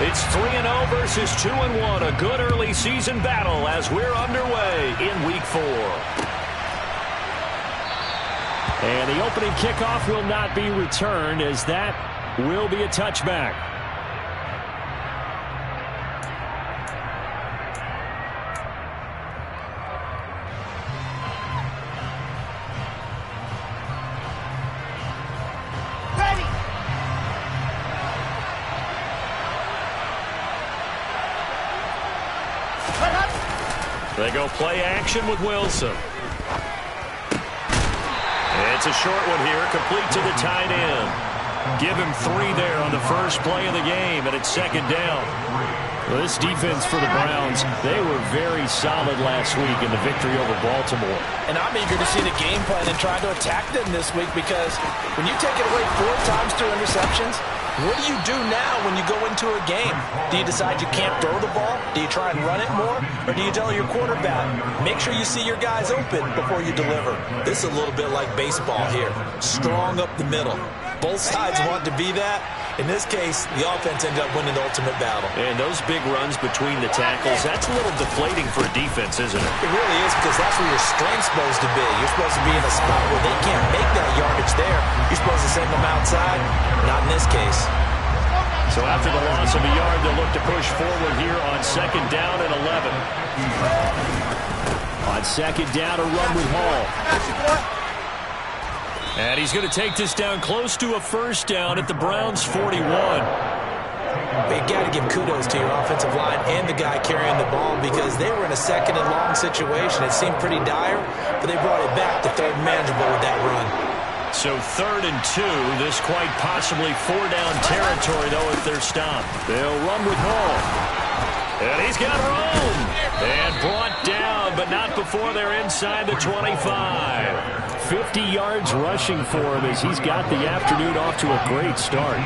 It's 3-0 versus 2-1. A good early season battle as we're underway in Week 4. And the opening kickoff will not be returned, as that will be a touchback. They go play action with Wilson. It's a short one here, complete to the tight end. Give him 3 there on the first play of the game, and it's second down. Well, this defense for the Browns, they were very solid last week in the victory over Baltimore. And I'm eager to see the game plan and try to attack them this week, because when you take it away 4 times through interceptions, what do you do now when you go into a game? Do you decide you can't throw the ball? Do you try and run it more? Or do you tell your quarterback, make sure you see your guys open before you deliver? This is a little bit like baseball here. Strong up the middle. Both sides want to be that. In this case, the offense ended up winning the ultimate battle. And those big runs between the tackles, that's a little deflating for a defense, isn't it? It really is, because that's where your strength's supposed to be. You're supposed to be in a spot where they can't make that yardage there. You're supposed to send them outside. Not in this case. So after the loss of a yard, they'll look to push forward here on second down and 11. On second down, a run with Hall. And he's going to take this down close to a first down at the Browns' 41. You got to give kudos to your offensive line and the guy carrying the ball, because they were in a second and long situation. It seemed pretty dire, but they brought it back to third manageable with that run. So 3rd and 2. This quite possibly 4-down territory, though, if they're stopped. They'll run with Hall. And he's got room. And brought down, but not before they're inside the 25. 50 yards rushing for him as he's got the afternoon off to a great start.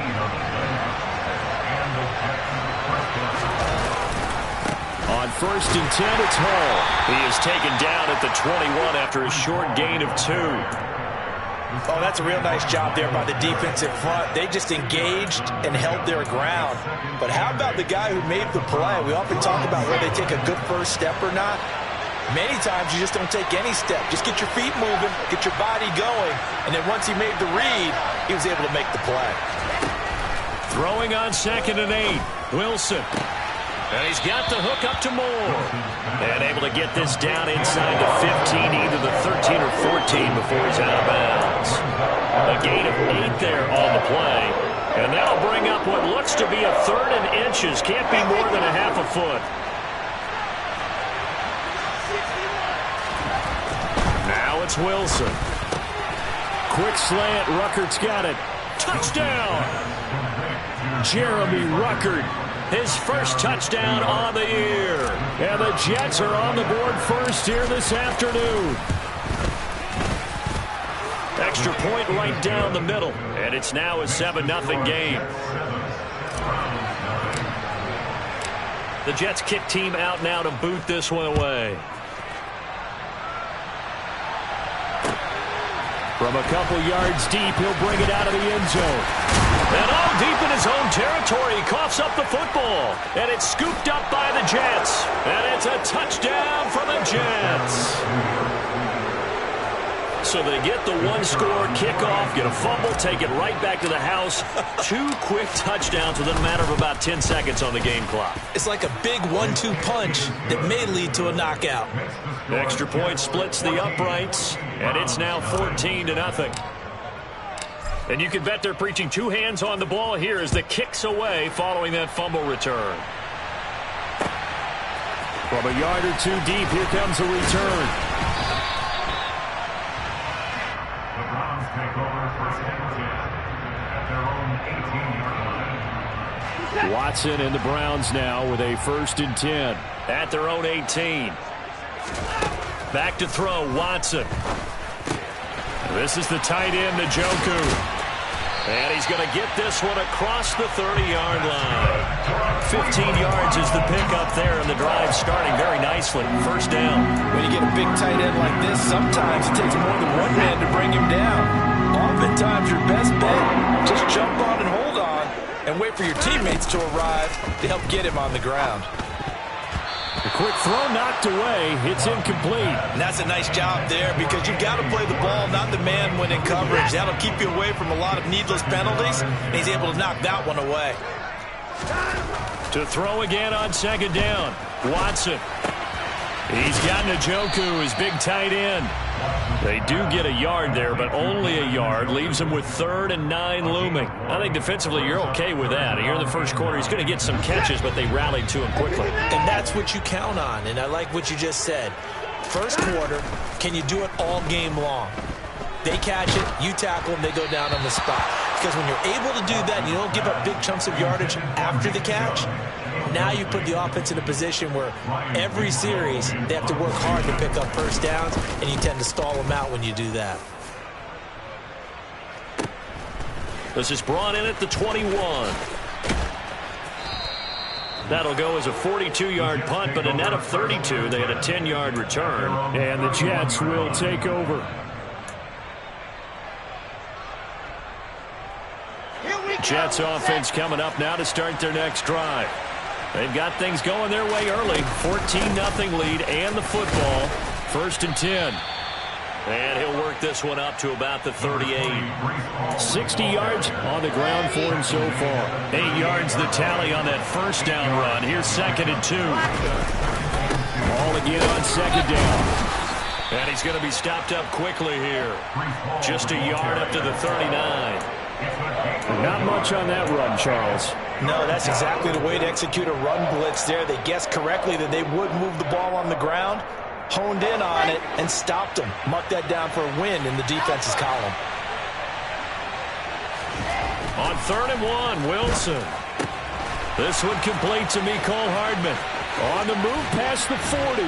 On 1st and 10, it's Hall. He is taken down at the 21 after a short gain of 2. Oh, that's a real nice job there by the defense in front. They just engaged and held their ground. But how about the guy who made the play? We often talk about whether they take a good first step or not. Many times you just don't take any step. Just get your feet moving, get your body going, and then once he made the read, he was able to make the play. Throwing on 2nd and 8, Wilson. And he's got the hook up to Moore. And able to get this down inside the 15, either the 13 or 14 before he's out of bounds. A gain of 8 there on the play. And that'll bring up what looks to be a 3rd and inches. Can't be more than a half a foot. Now it's Wilson. Quick slant. Ruckert's got it. Touchdown! Jeremy Ruckert. His first touchdown on the year. And the Jets are on the board first here this afternoon. Extra point right down the middle. And it's now a 7-0 game. The Jets kick team out now to boot this one away. From a couple yards deep, he'll bring it out of the end zone. And all deep in his own territory, he coughs up the football. And it's scooped up by the Jets. And it's a touchdown for the Jets. So they get the one-score kickoff, get a fumble, take it right back to the house. 2 quick touchdowns within a matter of about 10 seconds on the game clock. It's like a big 1-2 punch that may lead to a knockout. Extra point splits the uprights, and it's now 14-0. And you can bet they're preaching 2 hands on the ball here as the kick's away following that fumble return. From a yard or 2 deep, here comes a return. The Browns take over first and 10 at their own 18-yard line. Watson and the Browns now with a 1st and 10 at their own 18. Back to throw, Watson. This is the tight end, Njoku. And he's going to get this one across the 30-yard line. 15 yards is the pickup there, and the drive starting very nicely. First down. When you get a big tight end like this, sometimes it takes more than one man to bring him down. Oftentimes, your best bet, just jump on and hold on. And and wait for your teammates to arrive to help get him on the ground. The quick throw knocked away. It's incomplete. And that's a nice job there because you've got to play the ball, not the man when in coverage. That'll keep you away from a lot of needless penalties, and he's able to knock that one away. To throw again on second down. Watson. He's got Njoku, his big tight end. They do get a yard there, but only a yard. Leaves him with 3rd and 9 looming. I think defensively you're okay with that. Here in the first quarter, he's going to get some catches, but they rallied to him quickly. And that's what you count on, and I like what you just said. First quarter, can you do it all game long? They catch it, you tackle them, they go down on the spot. Because when you're able to do that and you don't give up big chunks of yardage after the catch, now you put the offense in a position where every series they have to work hard to pick up first downs, and you tend to stall them out when you do that. This is brought in at the 21. That'll go as a 42-yard punt, but a net of 32. They had a 10-yard return, and the Jets will take over. Jets offense coming up now to start their next drive. They've got things going their way early. 14-0 lead and the football. 1st and 10. And he'll work this one up to about the 38. 60 yards on the ground for him so far. 8 yards the tally on that first down run. Here's 2nd and 2. Ball again on 2nd down. And he's going to be stopped up quickly here. Just a yard up to the 39. Not much on that run, Charles. No, that's exactly the way to execute a run blitz there. They guessed correctly that they would move the ball on the ground, honed in on it, and stopped them. Mark that down for a win in the defense's column. On 3rd and 1, Wilson. This one complete to Mecole Hardman. On the move past the 40.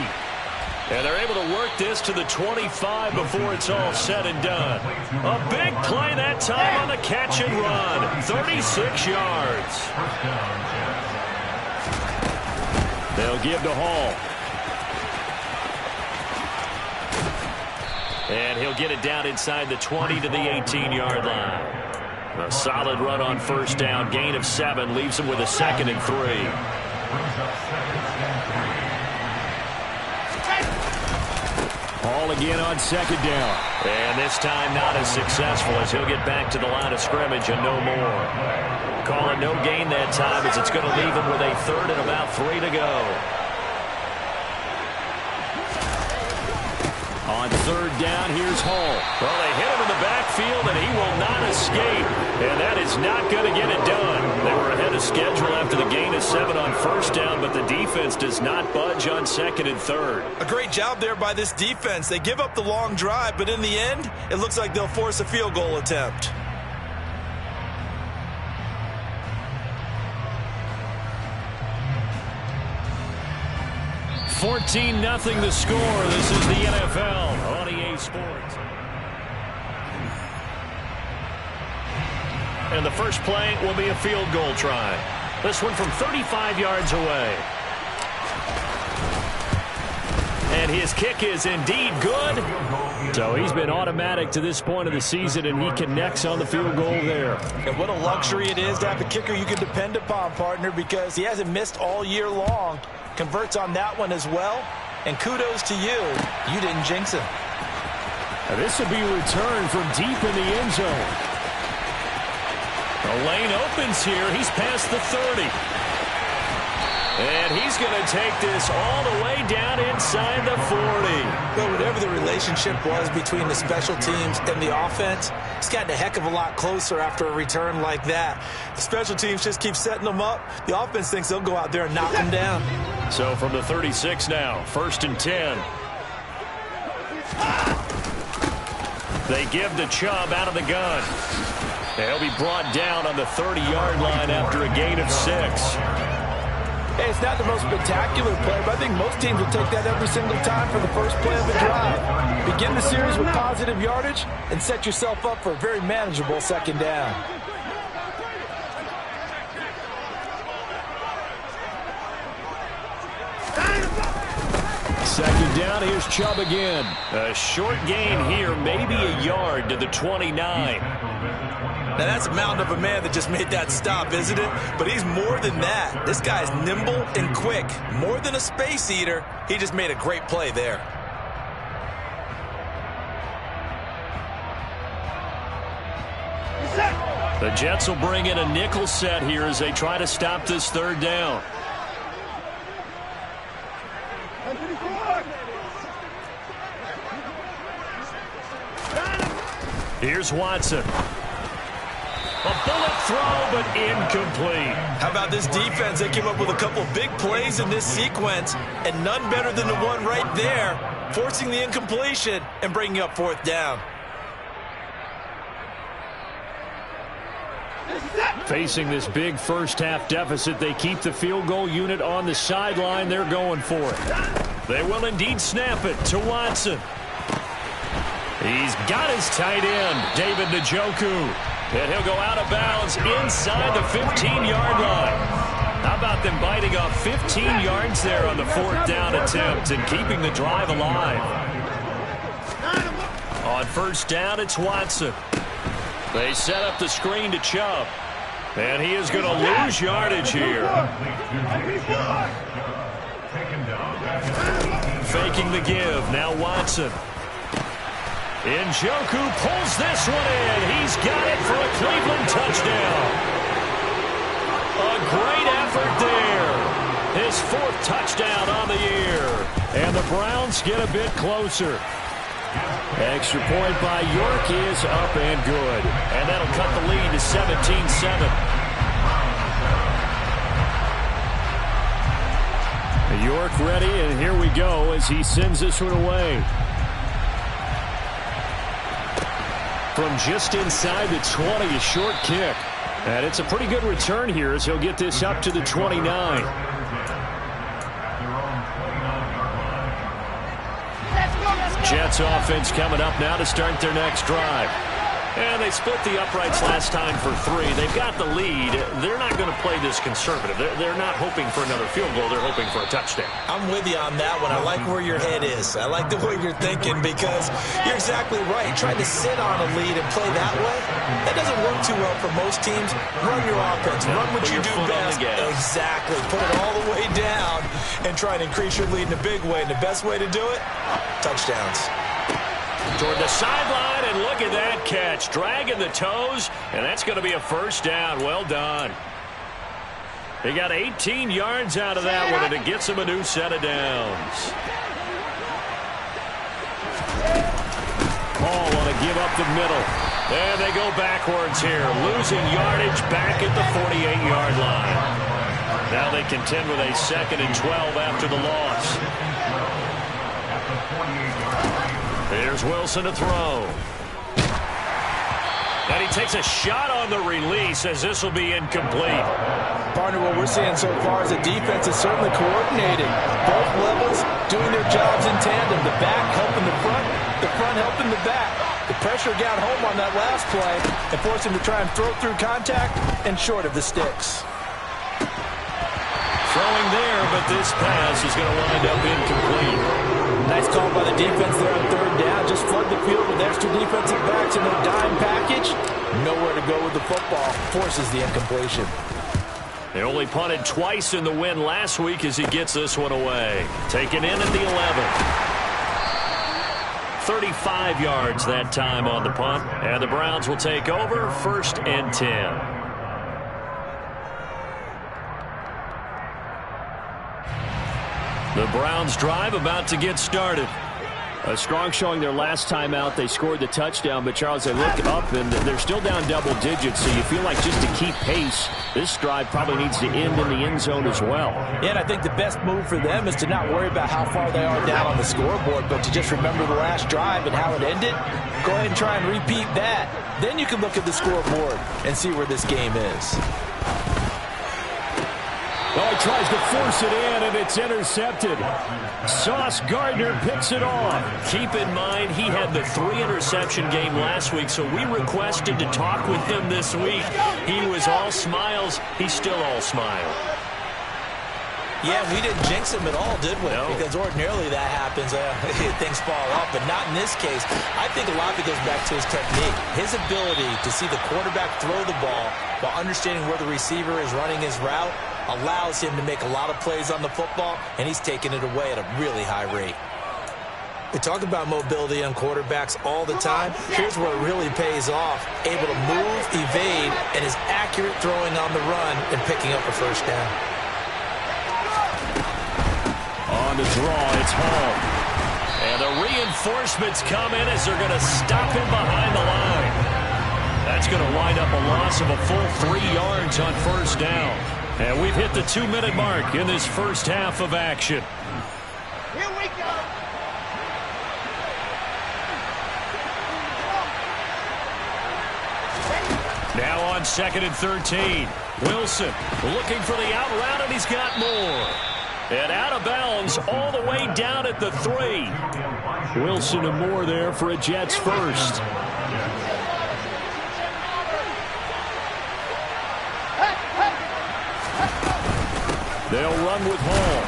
And they're able to work this to the 25 before it's all said and done. A big play that time on the catch and run. 36 yards. They'll give to Hall. And he'll get it down inside the 20 to the 18-yard line. A solid run on first down. Gain of 7 leaves him with a 2nd and 3. Hall again on 2nd down. And this time not as successful as he'll get back to the line of scrimmage and no more. Calling no gain that time as it's going to leave him with a 3rd and about 3 to go. On 3rd down, here's Hall. Well, they hit him in the backfield, and he will not escape. And that is not going to get it done. They were ahead of schedule after the gain of 7 on first down, but the defense does not budge on 2nd and 3rd. A great job there by this defense. They give up the long drive, but in the end, it looks like they'll force a field goal attempt. $14-0 the score. This is the NFL on EA Sports. And the first play will be a field goal try. This one from 35 yards away. And his kick is indeed good. So he's been automatic to this point of the season, and he connects on the field goal there. And what a luxury it is to have a kicker you can depend upon, partner, because he hasn't missed all year long. Converts on that one as well. And kudos to you. You didn't jinx him. Now this will be returned from deep in the end zone. The lane opens here. He's past the 30. And he's going to take this all the way down inside the 40. Well, whatever the relationship was between the special teams and the offense, it's gotten a heck of a lot closer after a return like that. The special teams just keep setting them up. The offense thinks they'll go out there and knock them down. So from the 36 now, 1st and 10. They give to Chubb out of the gun. He'll be brought down on the 30-yard line after a gain of 6. Hey, it's not the most spectacular play, but I think most teams will take that every single time for the first play of the drive. Begin the series with positive yardage and set yourself up for a very manageable 2nd down. Second down, here's Chubb again. A short gain here, maybe a yard to the 29. Now, that's a mountain of a man that just made that stop, isn't it? But he's more than that. This guy's nimble and quick. More than a space eater, he just made a great play there. The Jets will bring in a nickel set here as they try to stop this third down. Here's Watson. A bullet throw, but incomplete. How about this defense? They came up with a couple big plays in this sequence, and none better than the one right there, forcing the incompletion and bringing up fourth down. Facing this big first-half deficit, they keep the field goal unit on the sideline. They're going for it. They will indeed snap it to Watson. He's got his tight end, David Njoku. And he'll go out of bounds inside the 15-yard line. How about them biting off 15 yards there on the fourth down attempt and keeping the drive alive? On first down, it's Watson. They set up the screen to Chubb. And he is going to lose yardage here. Faking the give. Now Watson. Njoku pulls this one in. He's got it for a Cleveland touchdown. A great effort there. His fourth touchdown on the year. And the Browns get a bit closer. Extra point by York is up and good. And that'll cut the lead to 17-7. York ready, and here we go as he sends this one away. From just inside the 20, a short kick. And it's a pretty good return here as he'll get this up to the 29. Jets offense coming up now to start their next drive. And they split the uprights last time for 3. They've got the lead. They're not going to play this conservative. They're not hoping for another field goal. They're hoping for a touchdown. I'm with you on that one. I like where your head is. I like the way you're thinking because you're exactly right. Trying to sit on a lead and play that way, that doesn't work too well for most teams. Run your offense. Run what you do best. Exactly. Put it all the way down and try and increase your lead in a big way. And the best way to do it, touchdowns. Toward the sideline, and look at that catch. Dragging the toes, and that's going to be a first down. Well done. They got 18 yards out of that one, and it gets them a new set of downs. Hall want to give up the middle. And they go backwards here, losing yardage back at the 48-yard line. Now they contend with a 2nd and 12 after the loss. Here's Wilson to throw. And he takes a shot on the release as this will be incomplete. Partner, what we're seeing so far is the defense is certainly coordinated. Both levels doing their jobs in tandem. The back helping the front helping the back. The pressure got home on that last play and forced him to try and throw through contact and short of the sticks. Throwing there, but this pass is going to wind up incomplete. Nice call by the defense there on third down. Just flood the field with extra defensive backs in their dime package. Nowhere to go with the football. Forces the incompletion. They only punted twice in the win last week as he gets this one away. Taken in at the 11. 35 yards that time on the punt. And the Browns will take over 1st and 10. The Browns drive about to get started. A strong showing their last time out. They scored the touchdown, but Charles, they look up and they're still down double digits, so you feel like just to keep pace, this drive probably needs to end in the end zone as well. Yeah, and I think the best move for them is to not worry about how far they are down on the scoreboard, but to just remember the last drive and how it ended. Go ahead and try and repeat that. Then you can look at the scoreboard and see where this game is. Oh, he tries to force it in, and it's intercepted. Sauce Gardner picks it off. Keep in mind, he had the 3-interception game last week, so we requested to talk with him this week. He was all smiles. He's still all smile. Yeah, we didn't jinx him at all, did we? No. Because ordinarily that happens. Things fall off, but not in this case. I think a lot of it goes back to his technique. His ability to see the quarterback throw the ball while understanding where the receiver is running his route allows him to make a lot of plays on the football, and he's taking it away at a really high rate. We talk about mobility on quarterbacks all the time. Here's where it really pays off. Able to move, evade, and is accurate throwing on the run and picking up a first down. On the draw, it's Hall. And the reinforcements come in as they're going to stop him behind the line. That's going to wind up a loss of a full 3 yards on first down. And we've hit the 2-minute mark in this first half of action. Here we go. Now on 2nd and 13. Wilson looking for the out route, and he's got more. And out of bounds all the way down at the 3. Wilson and more there for a Jets first. They'll run with Hall.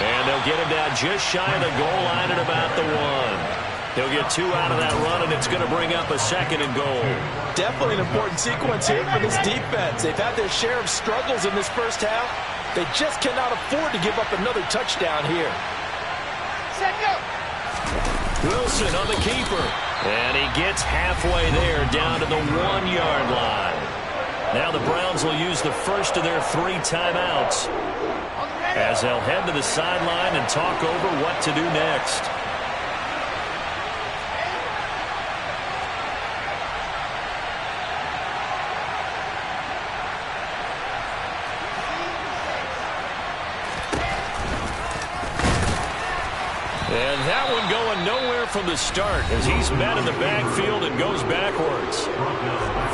And they'll get him down just shy of the goal line at about the 1. He'll get 2 out of that run, and it's going to bring up a 2nd and goal. Definitely an important sequence here for this defense. They've had their share of struggles in this first half. They just cannot afford to give up another touchdown here. Set go. Wilson on the keeper. And he gets halfway there down to the 1-yard line. Now the Browns will use the first of their 3 timeouts as they'll head to the sideline and talk over what to do next. And that one going nowhere from the start as he's met in the backfield and goes backwards.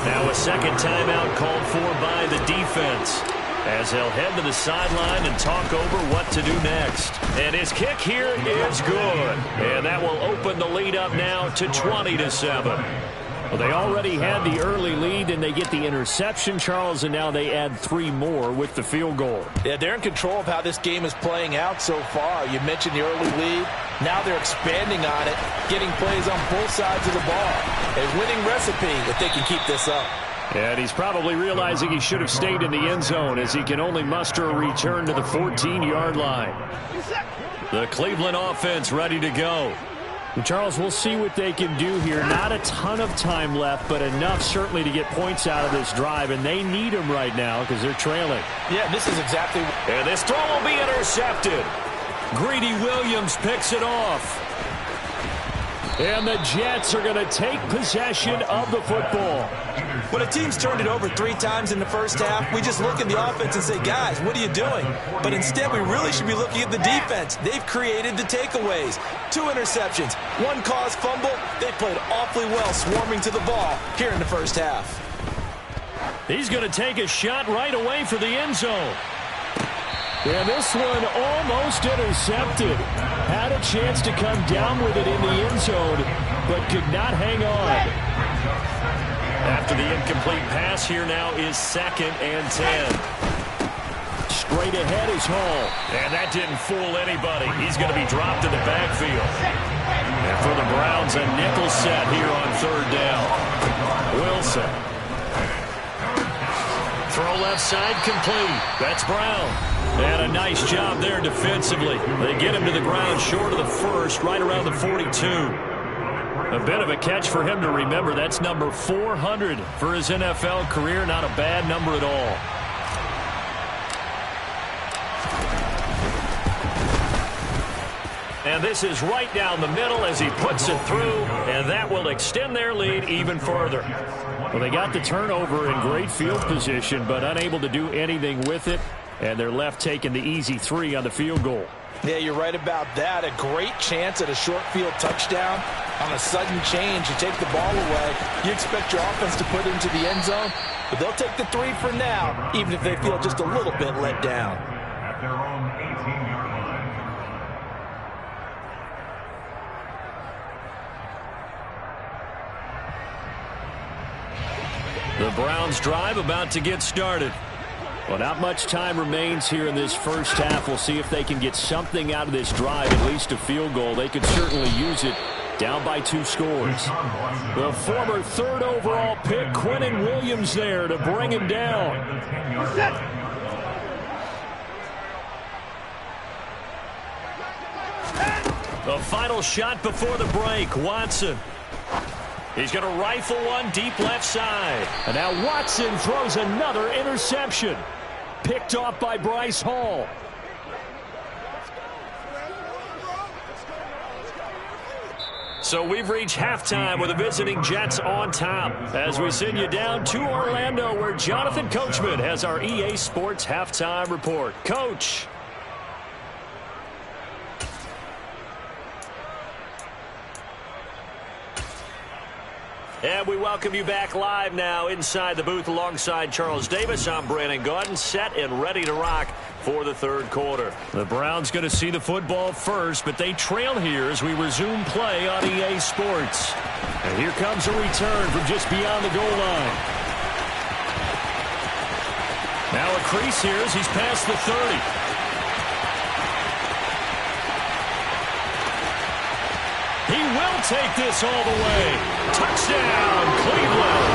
Now a 2nd timeout called for by the defense as they'll head to the sideline and talk over what to do next. And his kick here is good. And that will open the lead up now to 20-7. Well, they already had the early lead, and they get the interception, Charles, and now they add 3 more with the field goal. Yeah, they're in control of how this game is playing out so far. You mentioned the early lead. Now they're expanding on it, getting plays on both sides of the ball. A winning recipe if they can keep this up. And he's probably realizing he should have stayed in the end zone as he can only muster a return to the 14-yard line. The Cleveland offense ready to go. Charles, we'll see what they can do here. Not a ton of time left, but enough certainly to get points out of this drive, and they need them right now because they're trailing. Yeah, this is exactly. And this throw will be intercepted. Greedy Williams picks it off. And the Jets are going to take possession of the football. When a team's turned it over 3 times in the first half, we just look at the offense and say, guys, what are you doing? But instead, we really should be looking at the defense. They've created the takeaways. 2 interceptions, 1 caused fumble. They played awfully well swarming to the ball here in the first half. He's going to take a shot right away for the end zone. And this one almost intercepted. Had a chance to come down with it in the end zone, but could not hang on. After the incomplete pass, here now is 2nd and 10. Straight ahead is Hall. And that didn't fool anybody. He's going to be dropped in the backfield. And for the Browns, a nickel set here on 3rd down. Wilson. Throw left side complete. That's Brown. And a nice job there defensively. They get him to the ground short of the first, right around the 42. A bit of a catch for him to remember. That's number 400 for his NFL career. Not a bad number at all. And this is right down the middle as he puts it through, and that will extend their lead even further. Well, they got the turnover in great field position, but unable to do anything with it, and they're left taking the easy 3 on the field goal. Yeah, you're right about that. A great chance at a short field touchdown. On a sudden change, you take the ball away. You expect your offense to put it into the end zone, but they'll take the 3 for now, even if they feel just a little bit let down. At their own 18-yard line. The Browns drive about to get started. Well, not much time remains here in this first half. We'll see if they can get something out of this drive, at least a field goal. They could certainly use it. Down by 2 scores. The former 3rd overall pick, Quinnen Williams, there to bring him down. The final shot before the break, Watson. He's going to rifle one deep left side. And now Watson throws another interception. Picked off by Bryce Hall. So we've reached halftime with the visiting Jets on top as we send you down to Orlando where Jonathan Coachman has our EA Sports halftime report. Coach. And we welcome you back live now inside the booth alongside Charles Davis. I'm Brandon Gaudin, set and ready to rock for the 3rd quarter. The Browns going to see the football first, but they trail here as we resume play on EA Sports. And here comes a return from just beyond the goal line. Now a crease here as he's past the 30. He will take this all the way. Touchdown, Cleveland.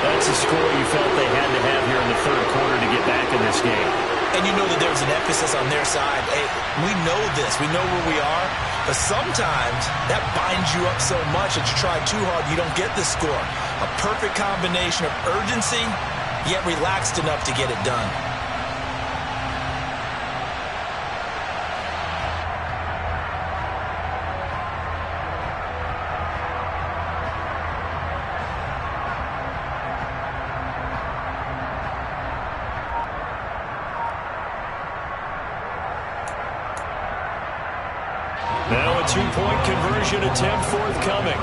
That's a score you felt they had to have here in the 3rd quarter to get back in this game. And you know that there's an emphasis on their side. Hey, we know this. We know where we are. But sometimes that binds you up so much that you try too hard, you don't get the score. A perfect combination of urgency, yet relaxed enough to get it done. Now a 2-point conversion attempt forthcoming.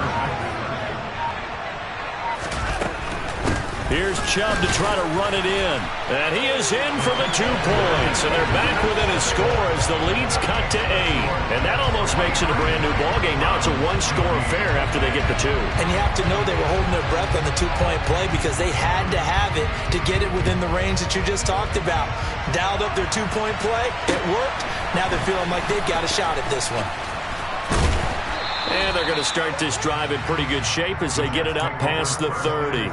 Here's Chubb to try to run it in. And he is in for the 2 points. And they're back within a score as the lead's cut to 8. And that almost makes it a brand new ballgame. Now it's a 1-score affair after they get the 2. And you have to know they were holding their breath on the 2-point play because they had to have it to get it within the range that you just talked about. Dialed up their 2-point play. It worked. Now they're feeling like they've got a shot at this one. And they're going to start this drive in pretty good shape as they get it up past the 30.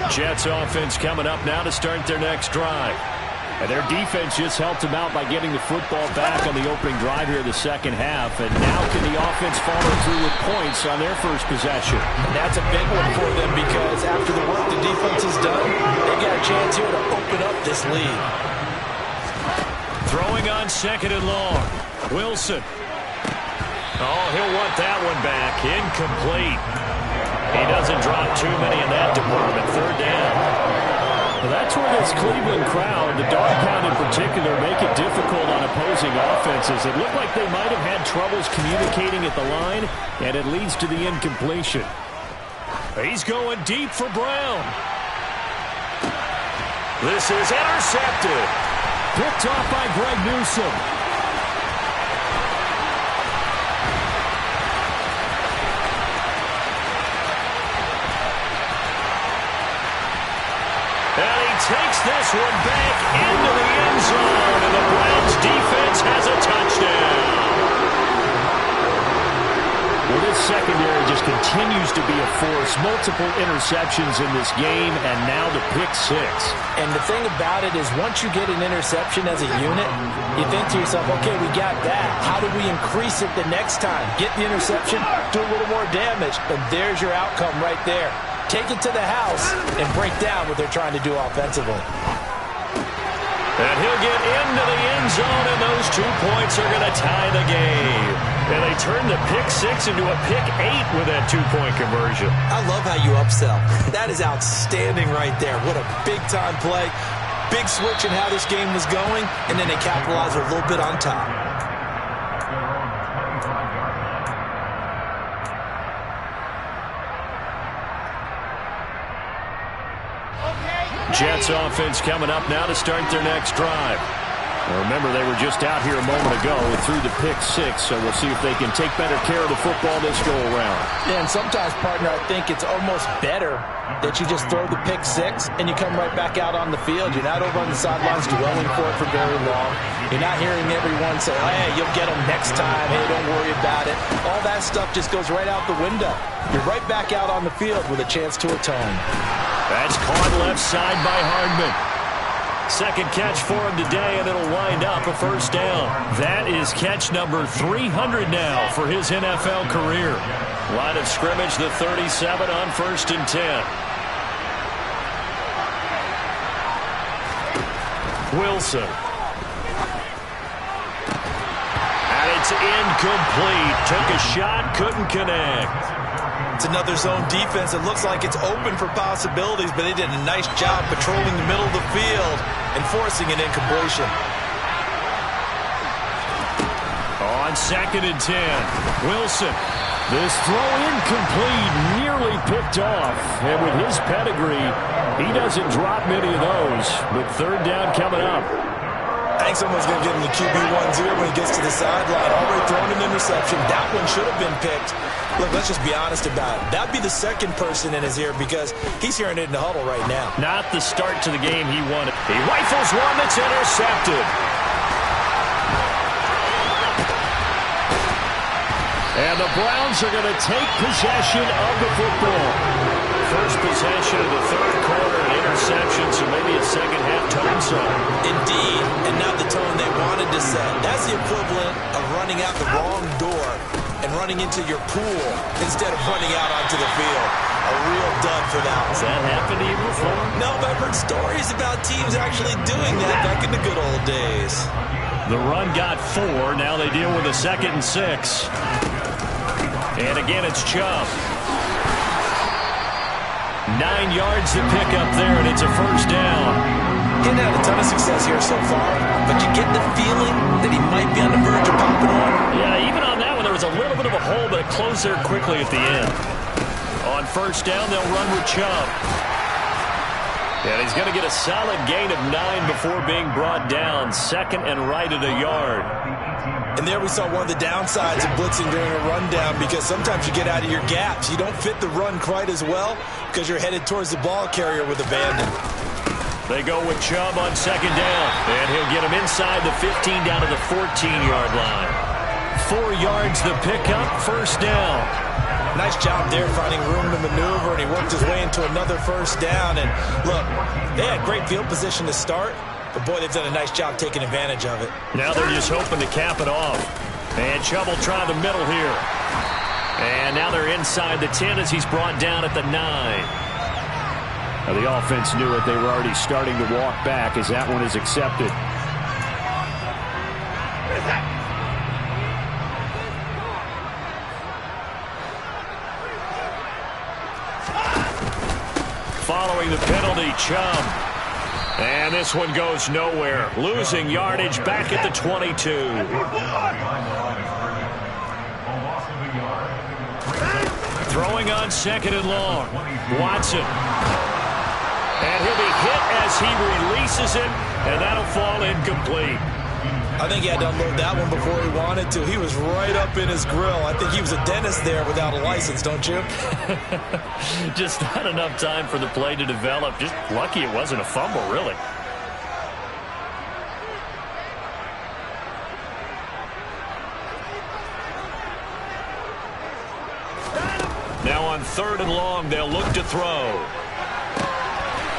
Jets offense coming up now to start their next drive. And their defense just helped them out by getting the football back on the opening drive here in the 2nd half. And now can the offense follow through with points on their first possession? And that's a big one for them because after the work the defense has done, they got a chance here to open up this lead. Throwing on 2nd and long. Wilson. Oh, he'll want that one back. Incomplete. He doesn't drop too many in that department. 3rd down. Well, that's where this Cleveland crowd, the dog pound in particular, make it difficult on opposing offenses. It looked like they might have had troubles communicating at the line, and it leads to the incompletion. He's going deep for Brown. This is intercepted. Picked off by Greg Newsome. And he takes this one back into the end zone, and the Browns defense has a touchdown. Well, this secondary just continues to be a force. Multiple interceptions in this game, and now the pick 6. And the thing about it is once you get an interception as a unit, you think to yourself, okay, we got that. How do we increase it the next time? Get the interception, do a little more damage, and there's your outcome right there. Take it to the house and break down what they're trying to do offensively. And he'll get into the end zone, and those 2 points are going to tie the game. And they turn the pick 6 into a pick 8 with that 2-point conversion. I love how you upsell. That is outstanding right there. What a big-time play. Big switch in how this game was going, and then they capitalize a little bit on top. Jets offense coming up now to start their next drive. Remember, they were just out here a moment ago through the pick six, so we'll see if they can take better care of the football this go-around. Yeah, and sometimes, partner, I think it's almost better that you just throw the pick six and you come right back out on the field. You're not over on the sidelines dwelling for it for very long. You're not hearing everyone say, oh, hey, you'll get them next time. Hey, don't worry about it. All that stuff just goes right out the window. You're right back out on the field with a chance to atone. That's caught left side by Hardman. Second catch for him today, and it'll wind up a first down. That is catch number 300 now for his NFL career. Line of scrimmage, the 37 on 1st and 10. Wilson. And it's incomplete. Took a shot, couldn't connect. It's another zone defense. It looks like it's open for possibilities, but they did a nice job patrolling the middle of the field and forcing an incompletion. On 2nd and 10, Wilson. This throw incomplete, nearly picked off. And with his pedigree, he doesn't drop many of those. But 3rd down coming up. I think someone's going to give him the QB1's ear when he gets to the sideline. Already thrown an interception. That one should have been picked. Look, let's just be honest about it. That'd be the second person in his ear because he's hearing it in the huddle right now. Not the start to the game he wanted. He rifles one that's intercepted. And the Browns are going to take possession of the football. First possession of the 3rd quarter, an interception, so maybe a second-half tone song. Indeed, and not the tone they wanted to set. That's the equivalent of running out the wrong door and running into your pool instead of running out onto the field. A real dud for that one. Has that happened to you before? No, but I've heard stories about teams actually doing that back in the good old days. The run got 4. Now they deal with a 2nd and 6. And again, it's Chubb. 9 yards to pick up there, and it's a first down. He hasn't had a ton of success here so far, but you get the feeling that he might be on the verge of popping on. Yeah, even on that one, there was a little bit of a hole, but it closed there quickly at the end. On 1st down, they'll run with Chubb. And he's going to get a solid gain of 9 before being brought down. 2nd and right at a yard. And there we saw one of the downsides of blitzing during a rundown because sometimes you get out of your gaps. You don't fit the run quite as well because you're headed towards the ball carrier with abandon. They go with Chubb on 2nd down. And he'll get him inside the 15 down to the 14-yard line. 4 yards the pickup, first down. Nice job there finding room to maneuver, and he worked his way into another first down. And look, they had great field position to start, but boy, they've done a nice job taking advantage of it. Now they're just hoping to cap it off. And Chubb will try the middle here. And now they're inside the 10 as he's brought down at the 9. Now the offense knew it. They were already starting to walk back as that one is accepted. Following the penalty, Chubb. And this one goes nowhere. Losing yardage back at the 22. Throwing on 2nd and long. Watson. And he'll be hit as he releases it, and that'll fall incomplete. I think he had to unload that one before he wanted to. He was right up in his grill. I think he was a dentist there without a license, don't you? Just not enough time for the play to develop. Just lucky it wasn't a fumble, really. Now on 3rd and long, they'll look to throw.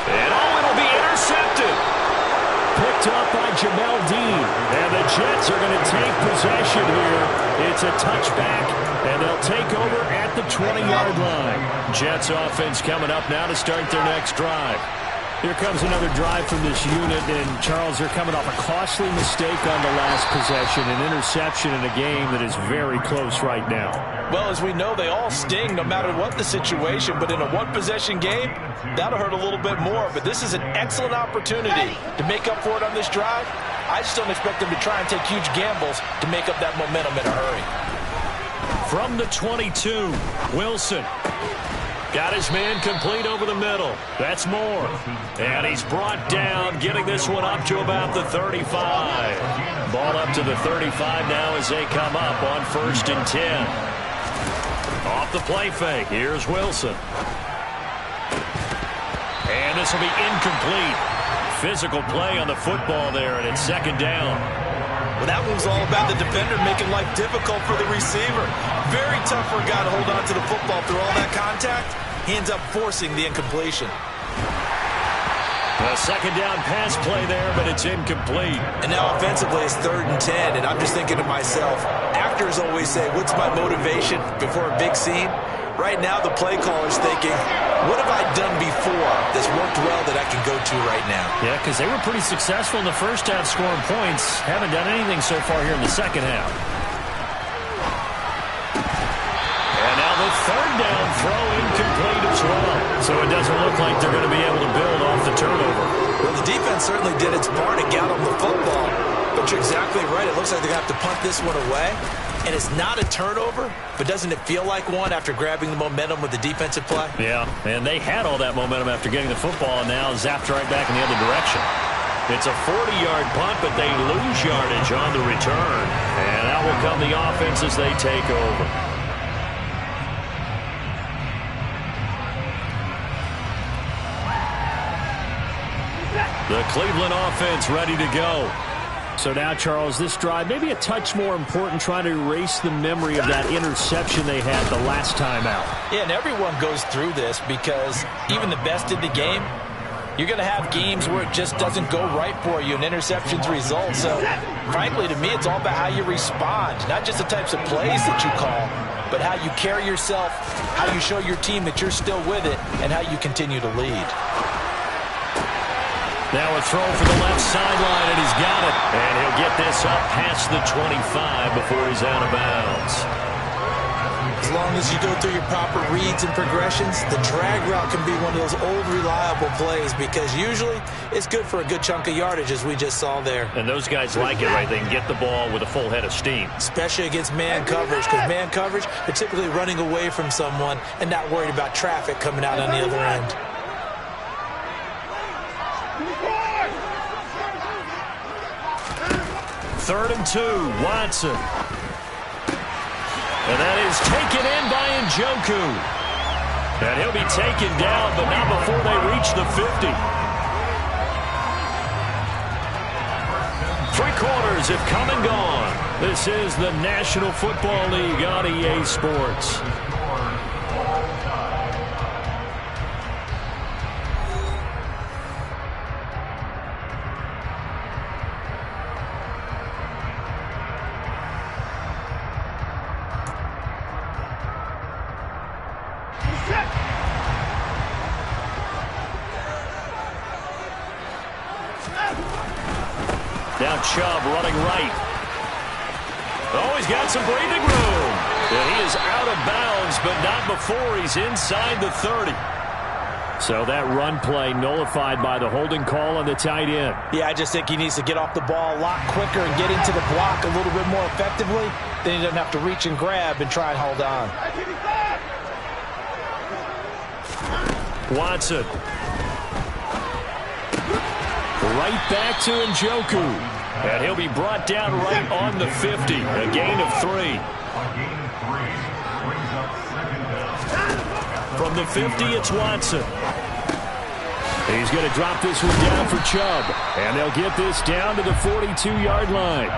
And it'll be intercepted. Picked up by Jamel Dean. And the Jets are going to take possession here. It's a touchback, and they'll take over at the 20-yard line. Jets offense coming up now to start their next drive. Here comes another drive from this unit, and Charles, they're coming off a costly mistake on the last possession, an interception in a game that is very close right now. Well, as we know, they all sting no matter what the situation, but in a one-possession game, that'll hurt a little bit more. But this is an excellent opportunity to make up for it on this drive. I just don't expect them to try and take huge gambles to make up that momentum in a hurry. From the 22, Wilson. Got his man complete over the middle. That's Moore. And he's brought down, getting this one up to about the 35. Ball up to the 35 now as they come up on 1st and 10. Off the play fake. Here's Wilson. And this will be incomplete. Physical play on the football there, and it's 2nd down. Well, that one's all about the defender making life difficult for the receiver. Very tough for a guy to hold on to the football through all that contact. He ends up forcing the incompletion. A 2nd down pass play there, but it's incomplete. And now offensively it's 3rd and 10, and I'm just thinking to myself, actors always say, what's my motivation before a big scene? Right now the play caller's thinking, what have I done before that's worked well that I can go to right now? Yeah, because they were pretty successful in the first half scoring points. Haven't done anything so far here in the second half. And now the 3rd down throw incomplete as well. So it doesn't look like they're going to be able to build off the turnover. Well, the defense certainly did its part to get on the football. But you're exactly right. It looks like they're going to have to punt this one away. And it's not a turnover, but doesn't it feel like one after grabbing the momentum with the defensive play? Yeah, and they had all that momentum after getting the football and now zapped right back in the other direction. It's a 40-yard punt, but they lose yardage on the return. And out will come the offense as they take over. The Cleveland offense ready to go. So now, Charles, this drive maybe a touch more important, trying to erase the memory of that interception they had the last time out. Yeah, and everyone goes through this because even the best in the game, you're going to have games where it just doesn't go right for you and interceptions result. So, frankly, to me, it's all about how you respond, not just the types of plays that you call, but how you carry yourself, how you show your team that you're still with it, and how you continue to lead. Now a throw for the left sideline, and he's got it. And he'll get this up past the 25 before he's out of bounds. As long as you go through your proper reads and progressions, the drag route can be one of those old reliable plays because usually it's good for a good chunk of yardage, as we just saw there. And those guys like it, right? They can get the ball with a full head of steam. Especially against man coverage, because man coverage, they're typically running away from someone and not worried about traffic coming out on the other end. 3rd and 2, Watson. And that is taken in by Njoku. And he'll be taken down, but not before they reach the 50. 3 quarters have come and gone. This is the National Football League on EA Sports. Now Chubb running right. Oh, he's got some breathing room. And he is out of bounds, but not before he's inside the 30. So that run play nullified by the holding call on the tight end. Yeah, I just think he needs to get off the ball a lot quicker and get into the block a little bit more effectively. Then he doesn't have to reach and grab and try and hold on. Watson. Right back to Njoku. And he'll be brought down right on the 50. A gain of 3. From the 50, it's Watson. He's going to drop this one down for Chubb. And they'll get this down to the 42-yard line.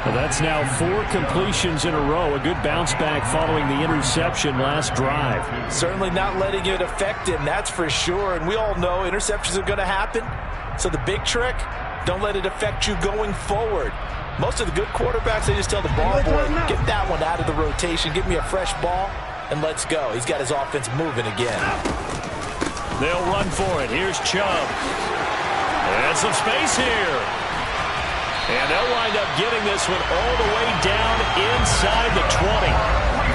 Well, that's now 4 completions in a row. A good bounce back following the interception last drive. Certainly not letting it affect him, that's for sure. And we all know interceptions are going to happen. So the big trick, don't let it affect you going forward. Most of the good quarterbacks, they just tell the ball boy, get that one out of the rotation, give me a fresh ball, and let's go. He's got his offense moving again. They'll run for it. Here's Chubb. And some space here. And they'll wind up getting this one all the way down inside the 20.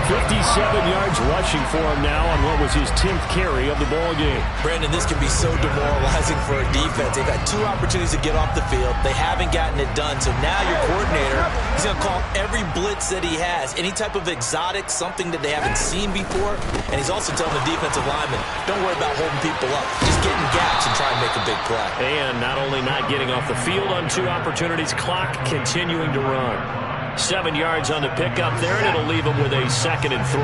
57 yards rushing for him now on what was his 10th carry of the ball game. Brandon, this can be so demoralizing for a defense. They've had 2 opportunities to get off the field. They haven't gotten it done. So now your coordinator is going to call every blitz that he has, any type of exotic, something that they haven't seen before. And he's also telling the defensive lineman, don't worry about holding people up. Just get in gaps and try and make a big play. And not only not getting off the field on 2 opportunities, clock continuing to run. 7 yards on the pickup there, and it'll leave him with a 2nd and 3.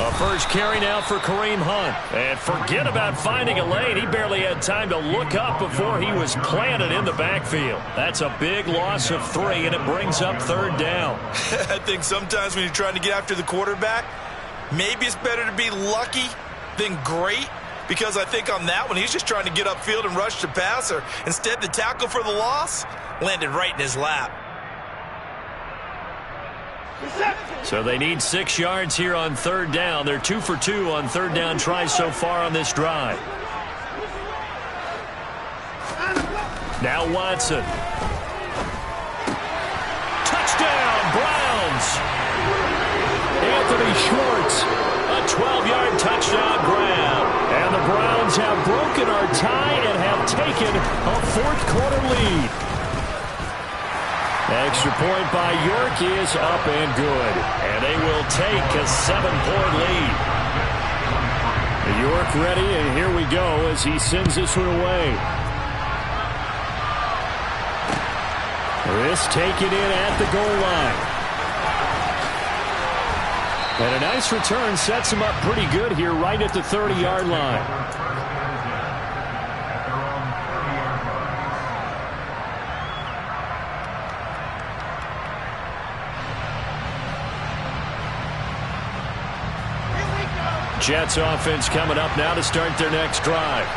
A first carry now for Kareem Hunt. And forget about finding a lane. He barely had time to look up before he was planted in the backfield. That's a big loss of 3, and it brings up 3rd down. I think sometimes when you're trying to get after the quarterback, maybe it's better to be lucky than great. Because I think on that one, he's just trying to get upfield and rush the passer. Instead, the tackle for the loss landed right in his lap. So they need 6 yards here on 3rd down. They're 2 for 2 on 3rd down tries so far on this drive. Now Watson. Touchdown, Browns. Anthony Schwartz, a 12-yard touchdown grab. And the Browns have broken our tie and have taken a 4th quarter lead. Extra point by York is up and good. And they will take a 7-point lead. York ready, and here we go as he sends this one away. This taken in at the goal line. And a nice return sets him up pretty good here right at the 30-yard line. Jets offense coming up now to start their next drive.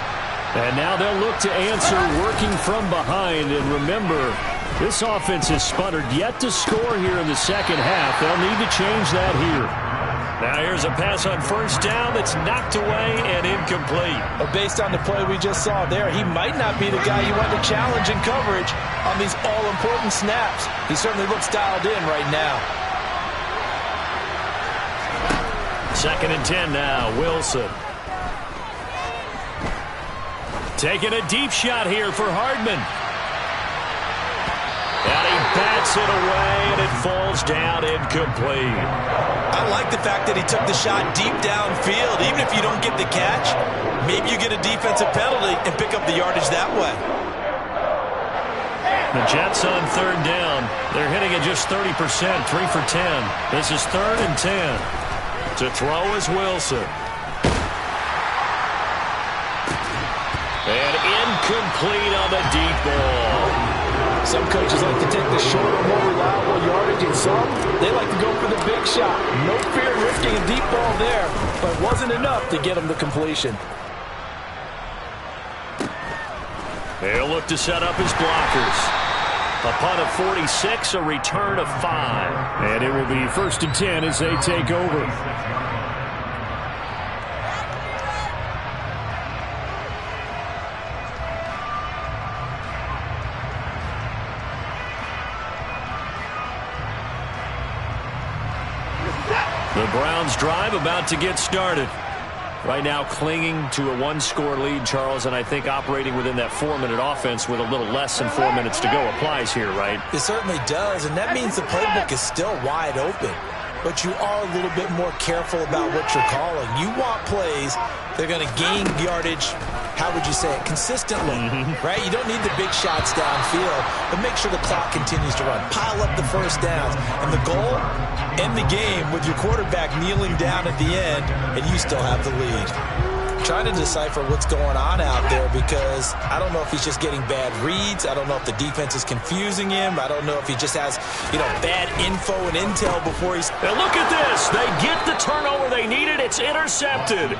And now they'll look to answer working from behind. And remember, this offense has sputtered yet to score here in the second half. They'll need to change that here. Now here's a pass on 1st down that's knocked away and incomplete. But based on the play we just saw there, he might not be the guy you want to challenge in coverage on these all-important snaps. He certainly looks dialed in right now. 2nd and 10 now, Wilson. Taking a deep shot here for Hardman. And he bats it away, and it falls down incomplete. I like the fact that he took the shot deep downfield. Even if you don't get the catch, maybe you get a defensive penalty and pick up the yardage that way. The Jets on 3rd down. They're hitting at just 30%, 3 for 10. This is 3rd and 10. To throw is Wilson. And incomplete on the deep ball. Some coaches like to take the shorter, more reliable yardage, and some, they like to go for the big shot. No fear in risking a deep ball there, but it wasn't enough to get him the completion. They'll look to set up his blockers. A punt of 46, a return of 5. And it will be 1st and 10 as they take over. The Browns drive about to get started. Right now clinging to a 1-score lead, Charles, and I think operating within that 4-minute offense with a little less than 4 minutes to go applies here, right? It certainly does, and that means the playbook is still wide open. But you are a little bit more careful about what you're calling. You want plays that are going to gain yardage, how would you say it, consistently, right? You don't need the big shots downfield, but make sure the clock continues to run. Pile up the 1st downs. And the goal, end the game with your quarterback kneeling down at the end, and you still have the lead. Trying to decipher what's going on out there because I don't know if he's just getting bad reads. I don't know if the defense is confusing him. I don't know if he just has, bad info and intel before he's... Now look at this. They get the turnover they needed. It's intercepted.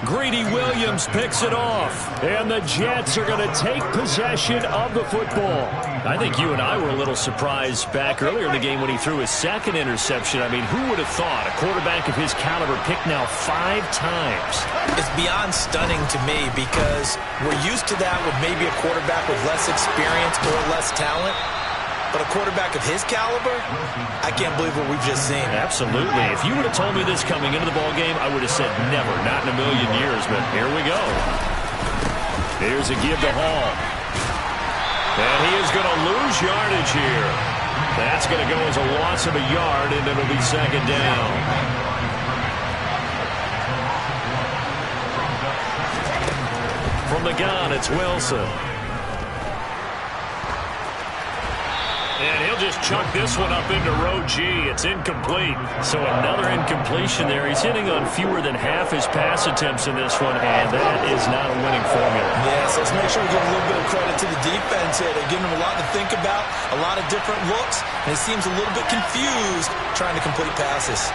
Greedy Williams picks it off. And the Jets are going to take possession of the football. I think you and I were a little surprised back earlier in the game when he threw his 2nd interception. I mean, who would have thought a quarterback of his caliber picked now 5 times? It's beyond stunning to me because we're used to that with maybe a quarterback with less experience or less talent. But a quarterback of his caliber, I can't believe what we've just seen. Absolutely. If you would have told me this coming into the ball game, I would have said never, not in a million years. But here we go. Here's a give to Hall. And he is going to lose yardage here. That's going to go as a loss of a yard, and it'll be second down. From the gun, it's Wilson. And he'll just chuck this one up into row G. It's incomplete. So another incompletion there. He's hitting on fewer than half his pass attempts in this one, and that is not a winning formula. Yes, let's make sure we give a little bit of credit to the defense here. They're giving him a lot to think about, a lot of different looks, and he seems a little bit confused trying to complete passes.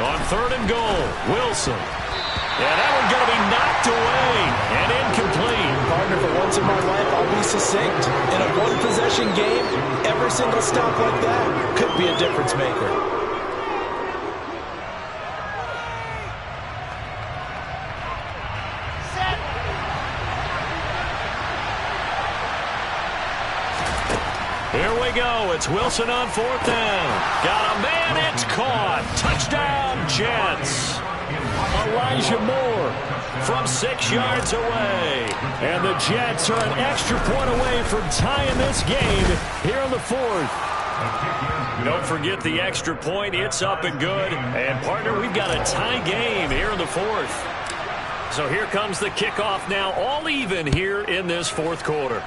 On third and goal, Wilson. Yeah, that one's going to be knocked away and incomplete. Partner, for once in my life, I'll be succinct. In a one-possession game, every single stop like that could be a difference maker. Here we go. It's Wilson on fourth down. Got a man. It's caught. Touchdown, Jets. Elijah Moore from 6 yards away. And the Jets are an extra point away from tying this game here in the fourth. Don't forget the extra point. It's up and good. And, partner, we've got a tie game here in the fourth. So here comes the kickoff now, all even here in this fourth quarter.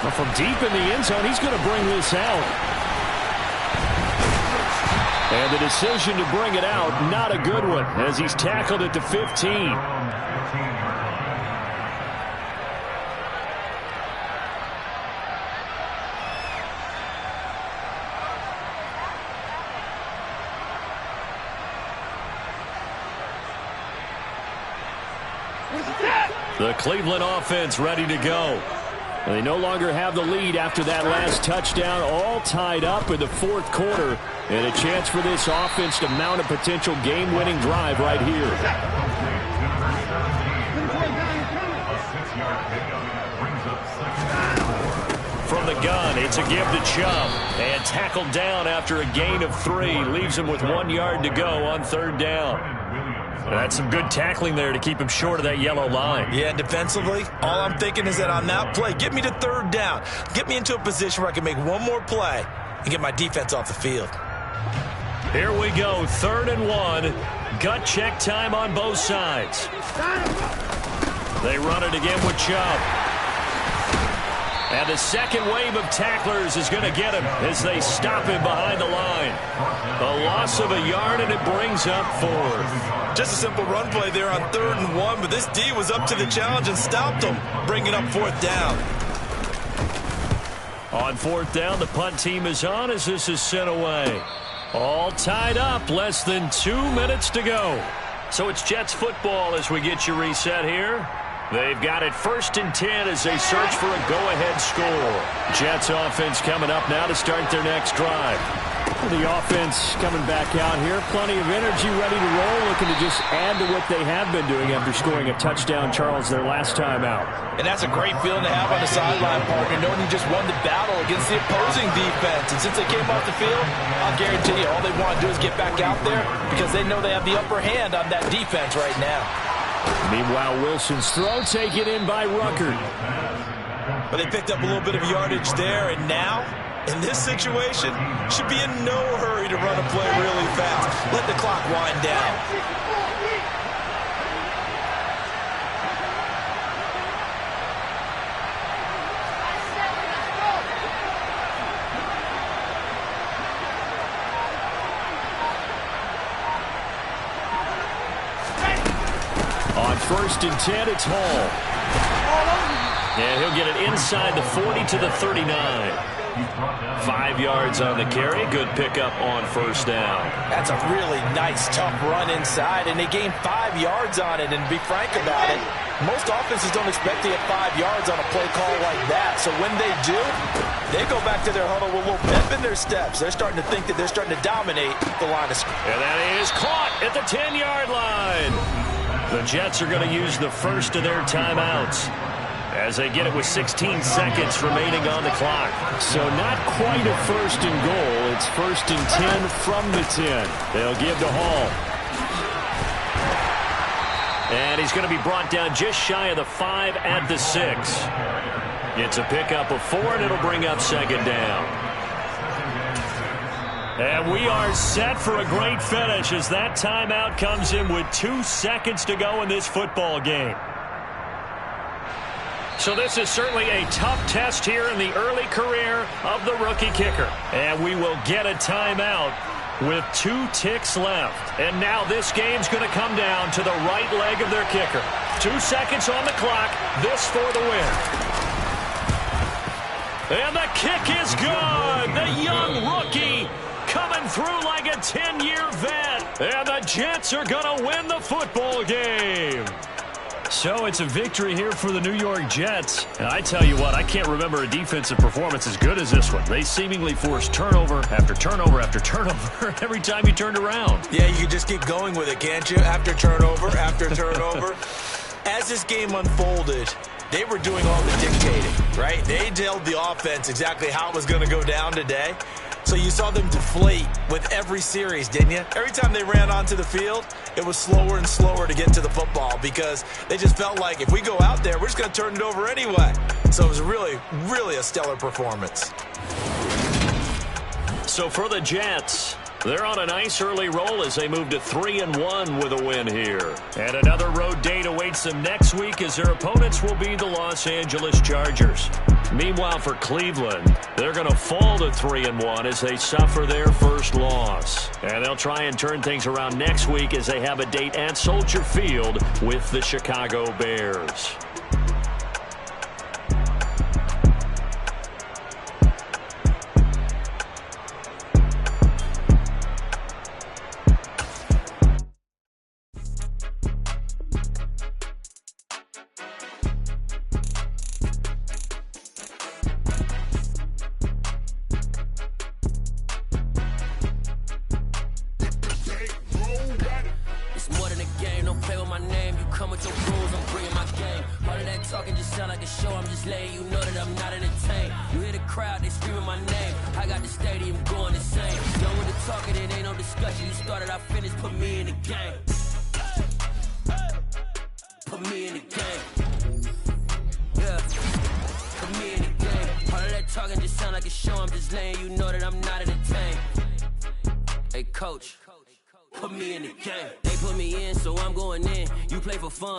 Well, from deep in the end zone, he's going to bring this out. And the decision to bring it out, not a good one, as he's tackled at the 15. The Cleveland offense ready to go. And they no longer have the lead after that last touchdown, all tied up in the fourth quarter. And a chance for this offense to mount a potential game-winning drive right here. From the gun, it's a give to Chubb. And tackled down after a gain of 3. Leaves him with 1 yard to go on third down. That's some good tackling there to keep him short of that yellow line. Yeah, and defensively, all I'm thinking is that on that play, get me to third down. Get me into a position where I can make one more play and get my defense off the field. Here we go, 3rd and 1. Gut check time on both sides. They run it again with Chubb. And the second wave of tacklers is going to get him as they stop him behind the line. A loss of a yard, and it brings up 4th. Just a simple run play there on 3rd and 1, but this D was up to the challenge and stopped him, bringing up 4th down. On 4th down, the punt team is on as this is sent away. All tied up, less than 2 minutes to go. So it's Jets football as we get you reset here. They've got it 1st and 10 as they search for a go-ahead score. Jets offense coming up now to start their next drive. The offense coming back out here. Plenty of energy, ready to roll, looking to just add to what they have been doing after scoring a touchdown, Charles, their last time out. And that's a great feeling to have on the sideline, partner, knowing you just won the battle against the opposing defense. And since they came off the field, I'll guarantee you all they want to do is get back out there because they know they have the upper hand on that defense right now. Meanwhile, Wilson's throw taken in by Ruckert. But they picked up a little bit of yardage there, and now, in this situation, should be in no hurry to run a play really fast. Let the clock wind down. On 1st and 10, it's Hall. Yeah, he'll get it inside the 40 to the 39. 5 yards on the carry. Good pickup on 1st down. That's a really nice, tough run inside, and they gained 5 yards on it. And to be frank about it, most offenses don't expect to get 5 yards on a play call like that. So when they do, they go back to their huddle with a little pep in their steps. They're starting to think that they're starting to dominate the line of scrimmage. And that is caught at the 10-yard line. The Jets are going to use the first of their timeouts. as they get it with 16 seconds remaining on the clock. So not quite a first and goal. It's first and 10 from the 10. They'll give to Hall. And he's going to be brought down just shy of the 5 at the 6. It's a pickup of 4, and it'll bring up second down. And we are set for a great finish as that timeout comes in with 2 seconds to go in this football game. So this is certainly a tough test here in the early career of the rookie kicker. And we will get a timeout with 2 ticks left. And now this game's going to come down to the right leg of their kicker. 2 seconds on the clock. This for the win. And the kick is good. The young rookie coming through like a 10-year vet. And the Jets are going to win the football game. So it's a victory here for the New York Jets. And I tell you what, I can't remember a defensive performance as good as this one. They seemingly forced turnover after turnover after turnover every time you turned around. Yeah, you can just keep going with it, can't you? After turnover, after turnover. As this game unfolded, they were doing all the dictating, right? They told the offense exactly how it was going to go down today. So you saw them deflate with every series, didn't you? Every time they ran onto the field, it was slower and slower to get to the football because they just felt like if we go out there, we're just going to turn it over anyway. So it was really, really a stellar performance. So for the Jets, they're on a nice early roll as they move to 3-1 with a win here. And another road date awaits them next week as their opponents will be the Los Angeles Chargers. Meanwhile, for Cleveland, they're going to fall to 3-1 as they suffer their first loss. And they'll try and turn things around next week as they have a date at Soldier Field with the Chicago Bears.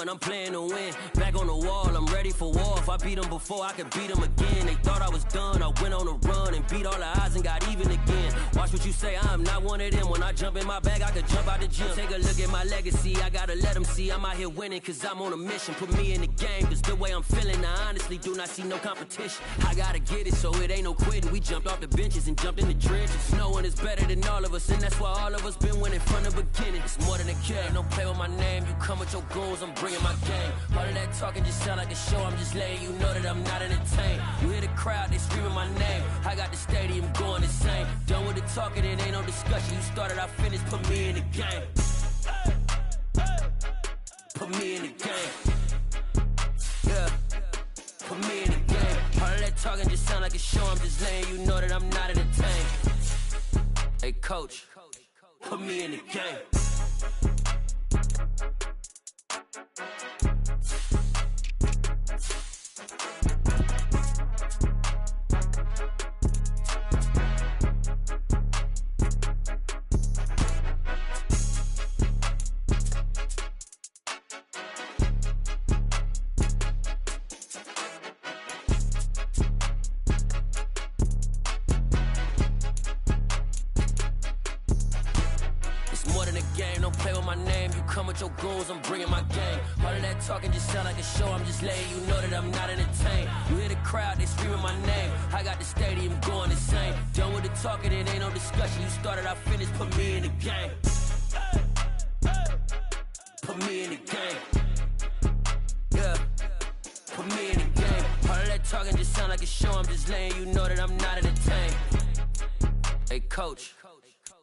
I'm playing to win. Back on the wall, I'm ready for war. If I beat them before, I could beat them again. They thought I was done. I went on a run and beat all the odds and got even again. Watch what you say, I'm not one of them. When I jump in my bag, I could jump out the gym. Take a look at my legacy. I gotta let them see I'm out here winning cause I'm on a mission. Put me in the game cause the way I'm feeling, I honestly do not see no competition. I gotta get it so it ain't no quitting. We jumped off the benches and jumped in the trenches. No one is better than all of us and that's why all of us been winning from the beginning. It's more than a game. Don't play with my name. You come with your goons, I'm bringing my game. All of that talking just sound like a show. I'm just letting you know that I'm not entertained. You hear the crowd, they screaming my name. I got the stadium going insane. Done with the talking, it ain't no discussion. You started, I finished, put me in the game. Put me in the game. Yeah. Put me in the game. All of that talking just sound like a show. I'm just letting you know that I'm not entertained. Hey, coach, put me in the game. Your goons, I'm bringing my game. All of that talking just sound like a show. I'm just letting you know that I'm not entertained. You hear the crowd, they screaming my name. I got the stadium going insane. Done with the talking, it ain't no discussion. You started, I finished, put me in the game. Put me in the game. Yeah. Put me in the game. All of that talking just sound like a show. I'm just letting you know that I'm not entertained. Hey, coach,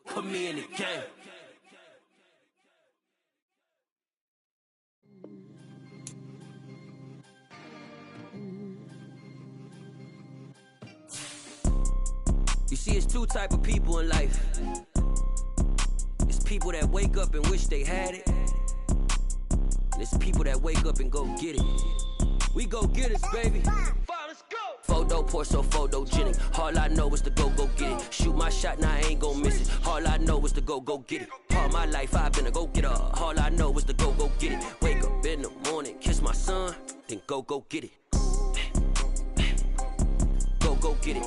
put me in the game. See, it's two type of people in life. It's people that wake up and wish they had it. And it's people that wake up and go get it. We go get it, baby. Let's go. Photo pour so photogenic. All I know is to go get it. Shoot my shot, now I ain't gon' miss it. All I know is to go get it. All my life I've been a go-getter. All I know is to go get it. Wake up in the morning, kiss my son, then go get it. Go get it.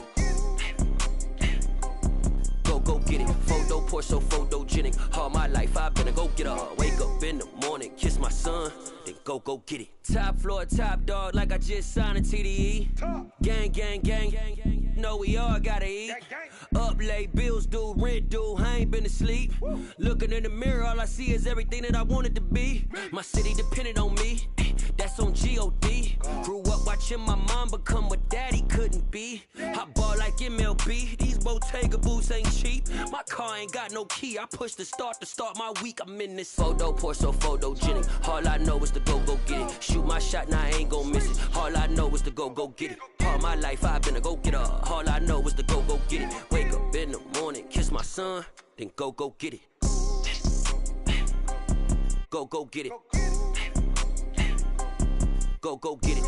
Go get it. Photo pour so photogenic. All my life I've been a go-getter. Wake up in the morning, kiss my son, then go get it. Top floor, top dog, like I just signed a TDE. Gang, gang, gang. Know we all gotta eat. Up late, bills due, rent due, I ain't been asleep. Looking in the mirror, all I see is everything that I wanted to be. My city depended on me, that's on G.O.D. Grew up watching my mom become what daddy couldn't be. I ball like MLB, these Bottega boots ain't cheap. My car ain't got no key, I push the start to start my week. I'm in this photo pour so photogenic. All I know is to go get it. Shoot my shot, now I ain't gon' miss it. All I know is to go get it. All my life I've been a go-getter. All I know is to go get it. Wake up in the morning, kiss my son, then go get it. Go get it. Go get it.